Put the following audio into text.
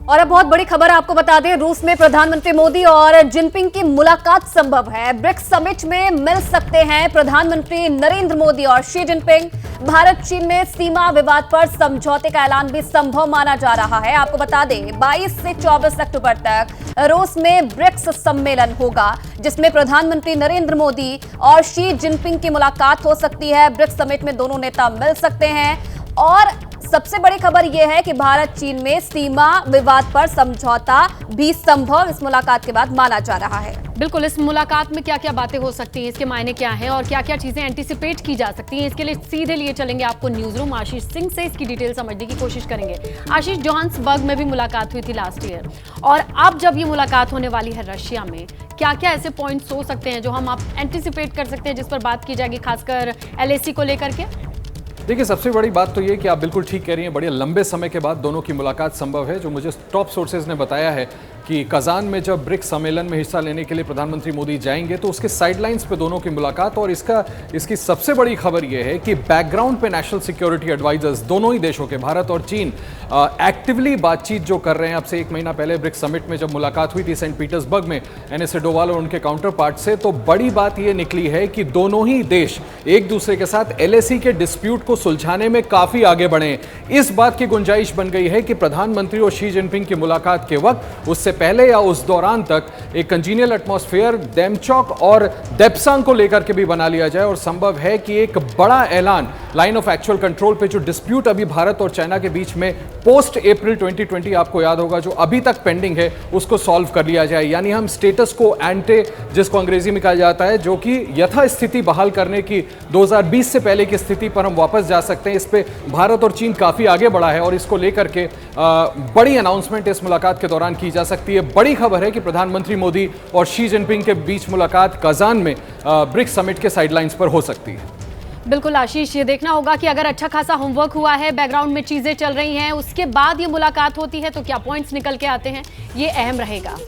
और अब बहुत बड़ी खबर आपको बता दें, रूस में प्रधानमंत्री मोदी और जिनपिंग की मुलाकात संभव है। ब्रिक्स समिट में मिल सकते हैं प्रधानमंत्री नरेंद्र मोदी और शी जिनपिंग। भारत चीन में सीमा विवाद पर समझौते का ऐलान भी संभव माना जा रहा है। आपको बता दें 22 से 24 अक्टूबर तक रूस में ब्रिक्स सम्मेलन होगा, जिसमें प्रधानमंत्री नरेंद्र मोदी और शी जिनपिंग की मुलाकात हो सकती है। ब्रिक्स समिट में दोनों नेता मिल सकते हैं और सबसे बड़ी खबर यह है कि भारत चीन में सीमा विवाद पर समझौता भी संभव इस मुलाकात के बाद माना जा रहा है। बिल्कुल, इस मुलाकात में क्या क्या बातें हो सकती हैं, इसके मायने क्या हैं और क्या क्या चीजें एंटीसिपेट की जा सकती हैं, इसके लिए सीधे लिए चलेंगे आपको न्यूज रूम आशीष सिंह से, इसकी डिटेल समझने की कोशिश करेंगे। आशीष, जोहान्सबर्ग में भी मुलाकात हुई थी लास्ट ईयर, और अब जब ये मुलाकात होने वाली है रशिया में, क्या क्या ऐसे पॉइंट्स हो सकते हैं जो हम आप एंटीसिपेट कर सकते हैं, जिस पर बात की जाएगी खासकर LAC को लेकर के? देखिए, सबसे बड़ी बात तो ये कि आप बिल्कुल ठीक कह रही हैं, बड़े लंबे समय के बाद दोनों की मुलाकात संभव है। जो मुझे टॉप सोर्सेज ने बताया है कि कजान में जब ब्रिक्स सम्मेलन में हिस्सा लेने के लिए प्रधानमंत्री मोदी जाएंगे तो उसके साइडलाइंस पे दोनों की मुलाकात, और इसकी सबसे बड़ी खबर यह है कि बैकग्राउंड पे नेशनल सिक्योरिटी एडवाइजर्स दोनों ही देशों के, भारत और चीन, एक्टिवली बातचीत जो कर रहे हैं। अब से 1 महीना पहले ब्रिक्स समिट में जब मुलाकात हुई थी सेंट पीटर्सबर्ग में NSA डोवाल और उनके काउंटर पार्ट से, तो बड़ी बात यह निकली है कि दोनों ही देश एक दूसरे के साथ LAC के डिस्प्यूट को सुलझाने में काफी आगे बढ़े। इस बात की गुंजाइश बन गई है कि प्रधानमंत्री और शी जिनपिंग की मुलाकात के वक्त, उससे पहले या उस दौरान तक, एक कंजीनियल एटमॉस्फेयर डेमचौक और देप्सांग को लेकर के भी बना लिया जाए, और संभव है कि एक बड़ा ऐलान लाइन ऑफ एक्चुअल कंट्रोल पे जो डिस्प्यूट अभी भारत और चाइना के बीच में पोस्ट अप्रैल 2020, आपको याद होगा, जो अभी तक पेंडिंग है, उसको सॉल्व कर लिया जाए। यानी हम स्टेटस को एंटे, जिसको अंग्रेजी में कहा जाता है, जो कि यथास्थिति बहाल करने की 2020 से पहले की स्थिति पर हम वापस जा सकते हैं। इस पे भारत और चीन काफी आगे बढ़ा है और इसको लेकर के बड़ी अनाउंसमेंट इस मुलाकात के दौरान की जा सकती है। बड़ी खबर है कि प्रधानमंत्री मोदी और शी जिनपिंग के बीच मुलाकात कजान में ब्रिक्स समिट के साइडलाइंस पर हो सकती है। बिल्कुल आशीष, ये देखना होगा कि अगर अच्छा खासा होमवर्क हुआ है, बैकग्राउंड में चीजें चल रही हैं, उसके बाद ये मुलाकात होती है तो क्या पॉइंट्स निकल के आते हैं, ये अहम रहेगा।